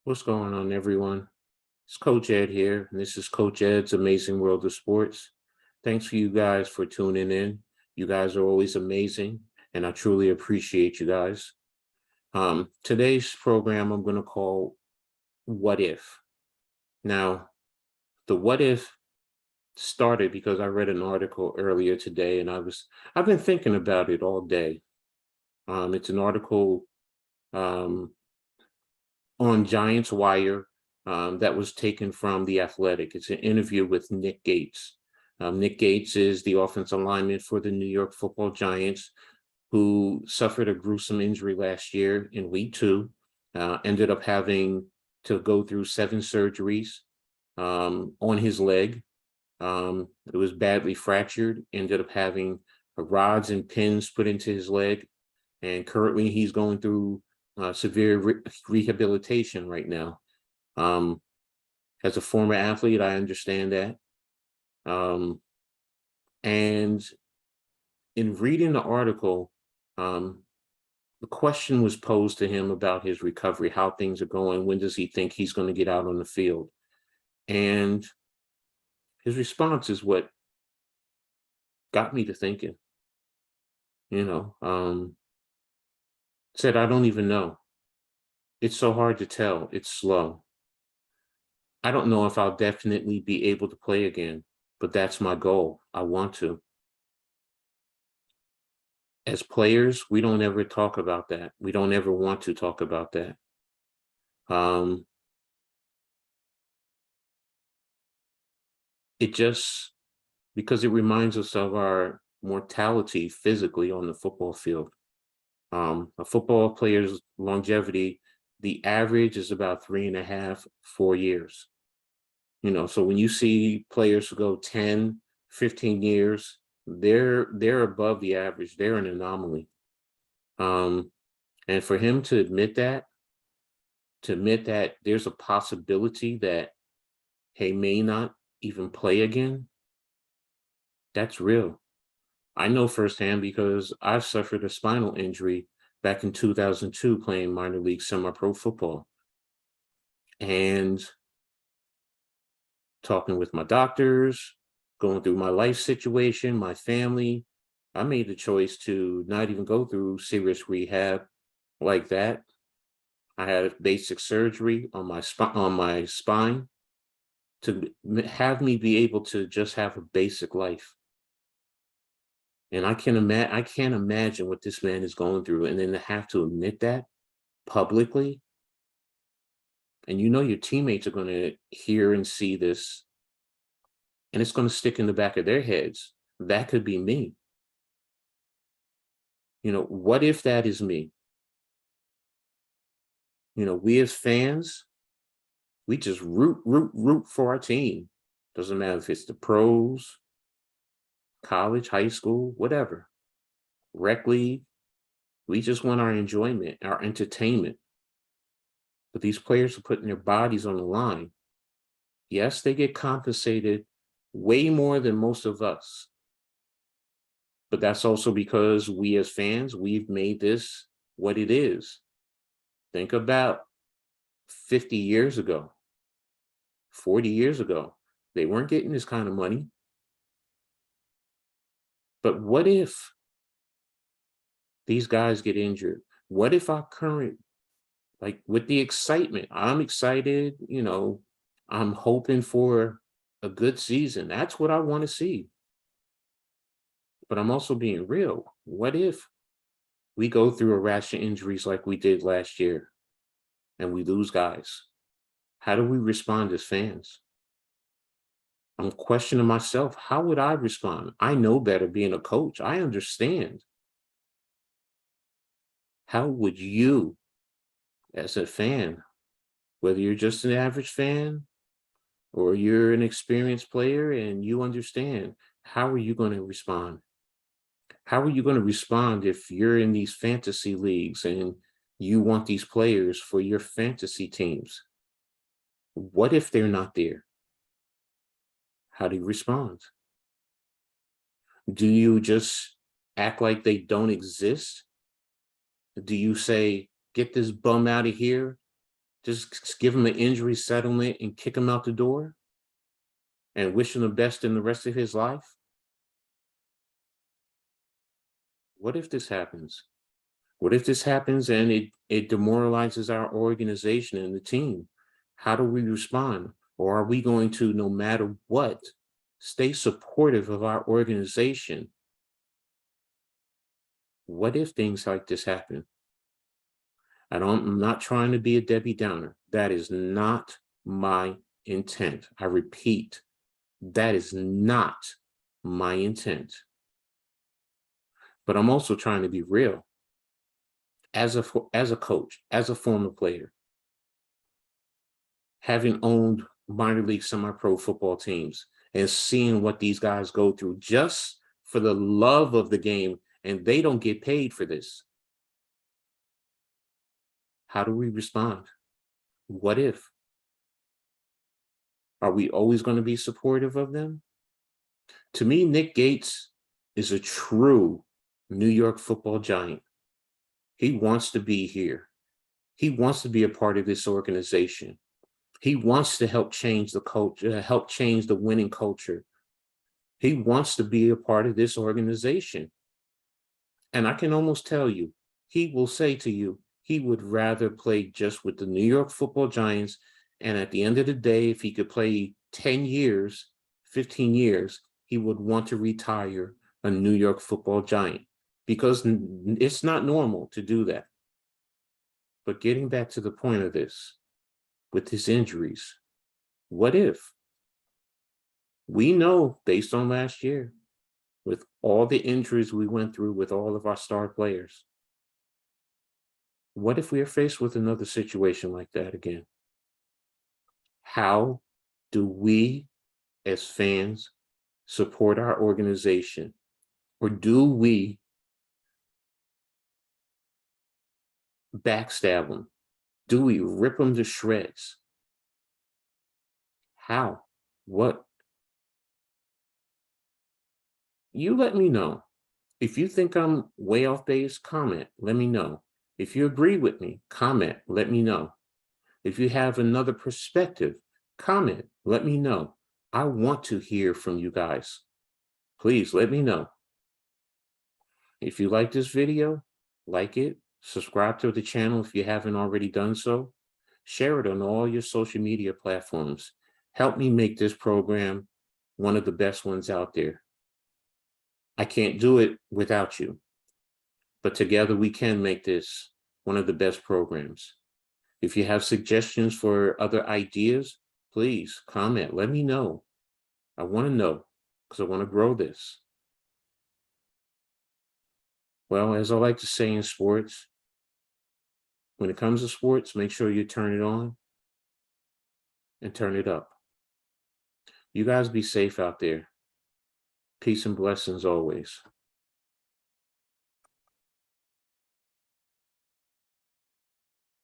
What's going on, everyone? It's Coach Ed here, and this is Coach Ed's Amazing World of Sports. Thanks for you guys for tuning in. You guys are always amazing, and I truly appreciate you guys. Today's program I'm going to call What If. Now, the what if started because I read an article earlier today, and I've been thinking about it all day. It's an article um, on Giants Wire that was taken from The Athletic. It's an interview with Nick Gates. Nick Gates is the offensive lineman for the New York Football Giants, who suffered a gruesome injury last year in week two, ended up having to go through 7 surgeries on his leg. It was badly fractured, ended up having rods and pins put into his leg, and currently he's going through severe rehabilitation right now. Um, as a former athlete, I understand that. Um, and in reading the article, um, the question was posed to him about his recovery, how things are going, when does he think he's going to get out on the field? And his response is what got me to thinking, you know, said, I don't even know. It's so hard to tell. It's slow. I don't know if I'll definitely be able to play again, but that's my goal. I want to. As players, we don't ever talk about that. We don't ever want to talk about that. Um, it just because it reminds us of our mortality physically on the football field. A football player's longevity, the average is about 3.5, 4 years. So when you see players who go 10, 15 years, they're above the average. They're an anomaly. Um, and for him to admit that there's a possibility that he may not even play again, that's real. I know firsthand because I've suffered a spinal injury back in 2002 playing minor league semi-pro football. And talking with my doctors, going through my life situation, my family, I made the choice to not even go through serious rehab like that. I had a basic surgery on my spine to have me be able to just have a basic life. And I can't imagine what this man is going through, and then to have to admit that publicly, and your teammates are going to hear and see this, and it's going to stick in the back of their heads. That could be me. What if that is me? We as fans, we just root for our team. Doesn't matter if it's the pros, college, high school, whatever, rec league. We just want our enjoyment, our entertainment. But these players are putting their bodies on the line. Yes, they get compensated way more than most of us. But that's also because we as fans, we've made this what it is. Think about 50 years ago, 40 years ago. They weren't getting this kind of money. But what if these guys get injured? What if our current, like with the excitement, I'm excited, I'm hoping for a good season. That's what I want to see. But I'm also being real. What if we go through a rash of injuries like we did last year and we lose guys? How do we respond as fans? I'm questioning myself. How would I respond? I know better being a coach. I understand. How would you, as a fan, whether you're just an average fan or you're an experienced player and you understand, how are you going to respond? How are you going to respond if you're in these fantasy leagues and you want these players for your fantasy teams? What if they're not there? How do you respond? Do you just act like they don't exist? Do you say, get this bum out of here Just give him an injury settlement and kick him out the door and wish him the best in the rest of his life? What if this happens? What if this happens and it demoralizes our organization and the team? How do we respond? Or are we going to, no matter what, stay supportive of our organization? What if things like this happen? I'm not trying to be a Debbie Downer. That is not my intent. I repeat, that is not my intent. But I'm also trying to be real. As a coach, as a former player, having owned minor league semi-pro football teams and seeing what these guys go through just for the love of the game, and they don't get paid for this. How do we respond? What if? Are we always going to be supportive of them? To me, Nick Gates is a true New York football giant. He wants to be here. He wants to be a part of this organization. He wants to help change the culture, help change the winning culture. He wants to be a part of this organization. And I can almost tell you, he will say to you, he would rather play just with the New York football giants. And at the end of the day, if he could play 10 years, 15 years, he would want to retire a New York football giant because it's not normal to do that. But getting back to the point of this, with his injuries, what if? We know based on last year, with all the injuries we went through with all of our star players, what if we are faced with another situation like that again? How do we as fans support our organization? Or do we backstab them? Do we rip them to shreds? How? What? You let me know. If you think I'm way off base, comment, let me know. If you agree with me, comment, let me know. If you have another perspective, comment, let me know. I want to hear from you guys. Please let me know. If you like this video, like it, subscribe to the channel if you haven't already done so. Share it on all your social media platforms. Help me make this program one of the best ones out there. I can't do it without you, but together we can make this one of the best programs. If you have suggestions for other ideas, please comment, let me know. I want to know because I want to grow this. Well, as I like to say in sports, when it comes to sports, make sure you turn it on and turn it up. You guys be safe out there. Peace and blessings always.